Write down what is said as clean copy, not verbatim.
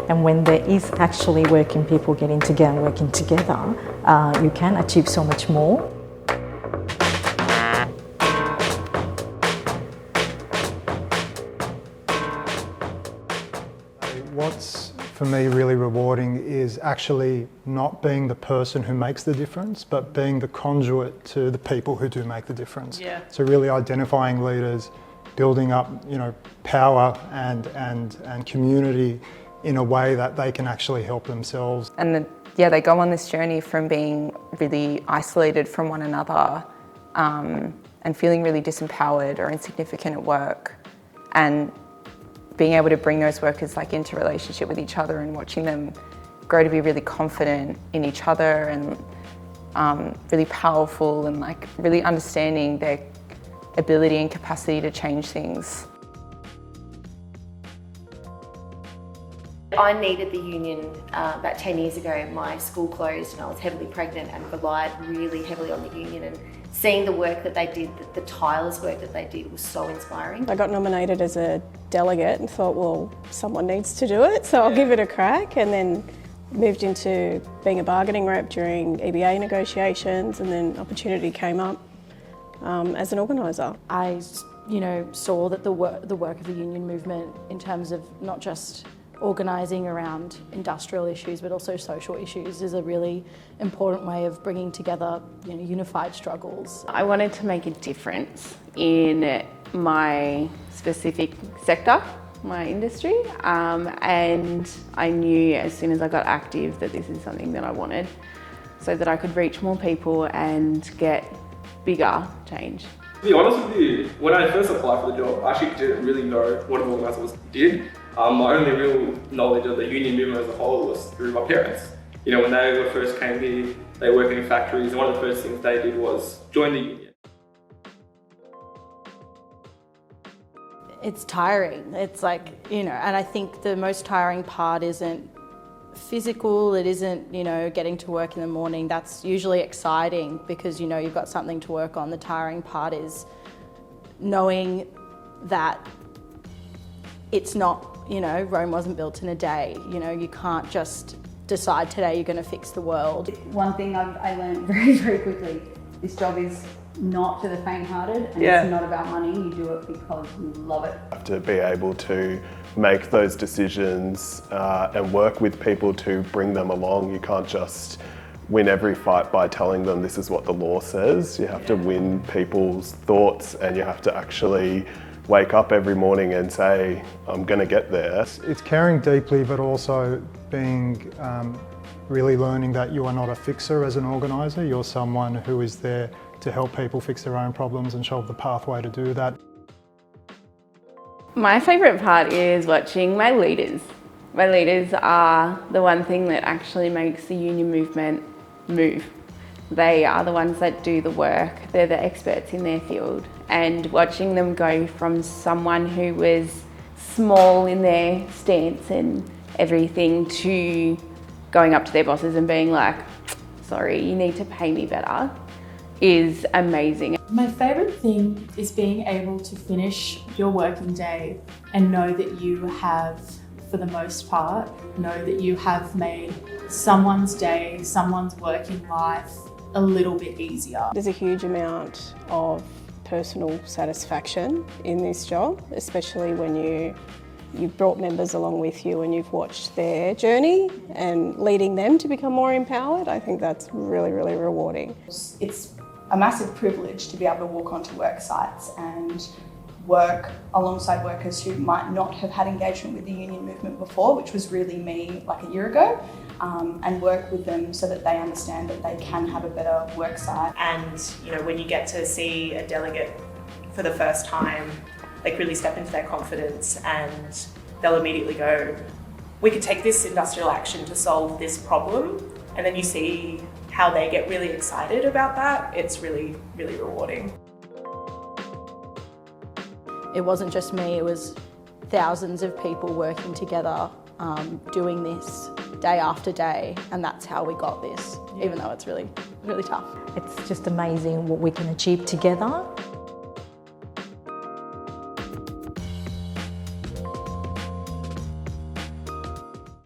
And when there is actually working people getting together and working together, you can achieve so much more. What's for me really rewarding is actually not being the person who makes the difference, but being the conduit to the people who do make the difference. Yeah. So really identifying leaders, building up, power and community in a way that they can actually help themselves. And they go on this journey from being really isolated from one another and feeling really disempowered or insignificant at work, and being able to bring those workers into relationship with each other and watching them grow to be really confident in each other and really powerful and really understanding their ability and capacity to change things. I needed the union about 10 years ago. My school closed and I was heavily pregnant and relied really heavily on the union, and seeing the work that they did, the tireless work that they did, was so inspiring. I got nominated as a delegate and thought, well, someone needs to do it, so I'll give it a crack, and then moved into being a bargaining rep during EBA negotiations, and then opportunity came up as an organiser. I saw that the work of the union movement in terms of not just organising around industrial issues but also social issues is a really important way of bringing together unified struggles. I wanted to make a difference in my specific sector, my industry, and I knew as soon as I got active that this is something that I wanted, so that I could reach more people and get bigger change. To be honest with you, when I first applied for the job, I actually didn't really know what an organiser did. My only real knowledge of the union movement as a whole was through my parents. When they first came here, they worked in factories, and one of the first things they did was join the union. It's tiring. It's and I think the most tiring part isn't physical, it isn't, getting to work in the morning. That's usually exciting because, you've got something to work on. The tiring part is knowing that it's not, Rome wasn't built in a day. You can't just decide today you're going to fix the world. One thing I learned very, very quickly, this job is not for the faint-hearted, and it's not about money. You do it because you love it. You have to be able to make those decisions and work with people to bring them along. You can't just win every fight by telling them this is what the law says. You have to win people's thoughts, and you have to actually wake up every morning and say, I'm going to get there. It's caring deeply, but also being really learning that you are not a fixer as an organiser. You're someone who is there to help people fix their own problems and show the pathway to do that. My favourite part is watching my leaders. My leaders are the one thing that actually makes the union movement move. They are the ones that do the work. They're the experts in their field. And watching them go from someone who was small in their stance and everything to going up to their bosses and being like, sorry, you need to pay me better, is amazing. My favourite thing is being able to finish your working day and know that you have, for the most part, know that you have made someone's day, someone's working life a little bit easier. There's a huge amount of personal satisfaction in this job, especially when you've brought members along with you and you've watched their journey and leading them to become more empowered. I think that's really, really rewarding. It's a massive privilege to be able to walk onto work sites and work alongside workers who might not have had engagement with the union movement before, which was really me a year ago, and work with them so that they understand that they can have a better work site. And when you get to see a delegate for the first time, really step into their confidence, and they'll immediately go, we could take this industrial action to solve this problem, and then you see how they get really excited about that. It's really, really rewarding. It wasn't just me, it was thousands of people working together, doing this day after day, and that's how we got this, even though it's really, really tough. It's just amazing what we can achieve together.